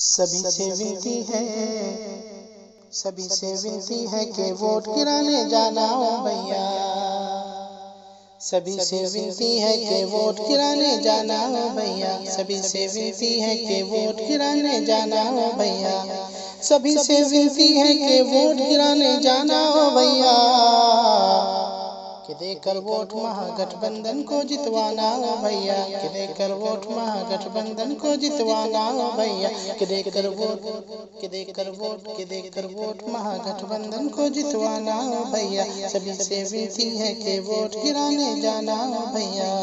सभी से विनती है, सभी से विनती है कि वोट गिराने जाना हो भैया। सभी से विनती है कि वोट गिराने जाना हो भैया। सभी से विनती है कि वोट गिराने जाना हो भैया। सभी से विनती है कि वोट गिराने जाना हो भैया। कि देकर वोट महागठबंधन को जितवाना हो भैया। कि देकर वोट महागठबंधन को जितवाना हो भैया। कि देकर वोट, कि देकर वोट, कि देकर वोट महागठबंधन को जितवाना हो भैया। सभी से विनती है कि वोट गिराने जाना हो भैया।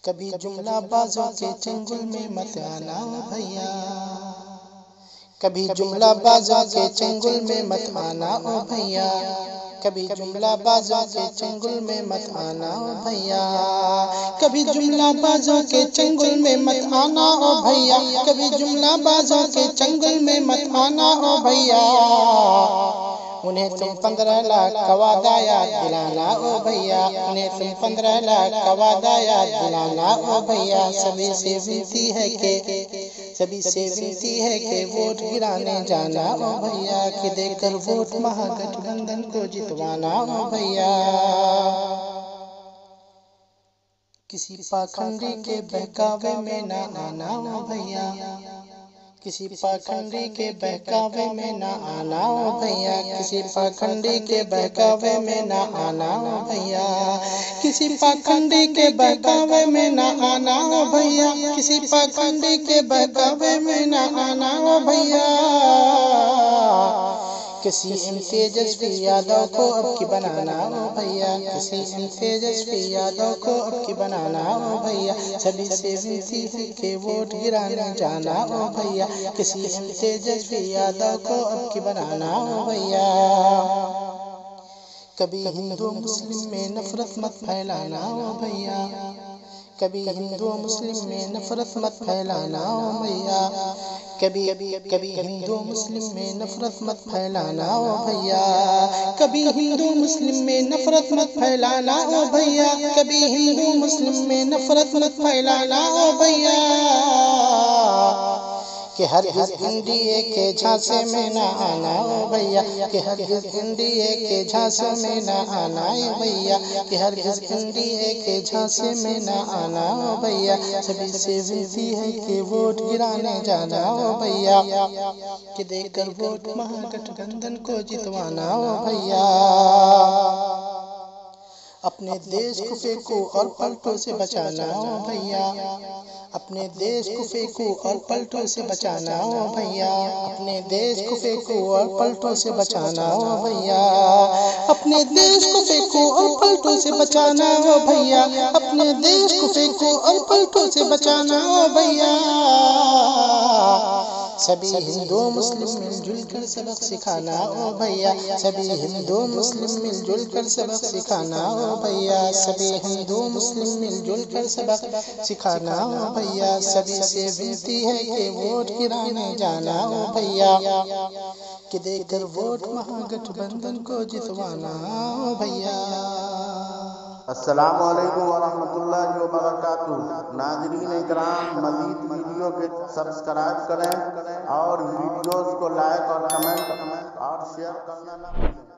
कभी जुमला बाजों के चंगुल में मत आना हो भैया। कभी जुमला बाजों के चंगुल में मत आना हो भैया। कभी जुमला बाजों के चंगुल में मत आना हो भैया। कभी जुमला बाजों के चंगुल में मत आना हो भैया। कभी जुमला बाजों के चंगुल में मत आना हो भैया। उन्हें तुम 15 लाख का वादा याद दिलाना हो भैया। उन्हें तुम 15 लाख का वादा याद दिलाना हो भैया। सभी से विनती है कि, सभी से विनती है कि वोट गिराने जाना हो भैया। कि देकर वोट महागठबंधन को जितवाना हो भैया। किसी पाखंडी के बहकावे में ना आना हो भैया। किसी पाखंडी के बहकावे में ना आना हो भैया। किसी पाखंडी के बहकावे में ना आना हो भैया। किसी पाखंडी के बहकावे में ना आना हो भैया। किसी पाखंडी के बहकावे में ना आना हो भैया। किसी तेजस्वी यादव को अब की बनाना हो भैया। किसी तेजस्वी यादव को अब की बनाना हो भैया। सभी से विनती है कि वोट गिराने जाना हो भैया। किसी तेजस्वी यादव को अब की बनाना हो भैया। कभी हिंदू मुस्लिम में नफरत मत फैलाना हो भैया। कभी हिंदू मुस्लिम में नफरत मत फैलाना हो भैया। कभी हिंदू मुस्लिम में नफरत मत फैलाना हो भैया। कभी हिंदू मुस्लिम में नफरत मत फैलाना हो भैया। कभी हिंदू मुस्लिम में नफरत मत फैलाना हो भैया। कि हर एनडीए के झांसे में ना आना हो भैया। कि हर एनडीए के झांसे में ना आना हो भैया। कि हर एनडीए के झांसे में ना आना हो भैया। सभी से विनती है कि वोट गिराने जाना हो भैया। कि देकर वोट महागठबंधन को जितवाना हो भैया। अपने देश को फेंको और पलटों से बचाना हो भैया। अपने देश को फेंको और पलटों से बचाना हो भैया। अपने देश को फेंको और पलटों से बचाना हो भैया। अपने देश को फेंको और पलटों से बचाना हो भैया। अपने देश को फेंको और पलटों से बचाना हो भैया। सभी हिंदू मुस्लिम मिलजुल कर सबक सिखाना हो भैया। सभी हिंदू मुस्लिम मिलजुल कर सबक सिखाना हो भैया। सभी हिंदू मुस्लिम मिलजुल कर सबक सिखाना हो भैया। सभी से विनती है कि वोट गिराने जाना हो भैया। कि देकर वोट महागठबंधन को जितवाना हो भैया। अस्सलामु अलैकुम वरहमतुल्लाहि वबरकातुहू। नाज़रीन इकराम, मज़ीद वीडियो के सब्सक्राइब करें और वीडियोस को लाइक और कमेंट और शेयर करना ना भूलें।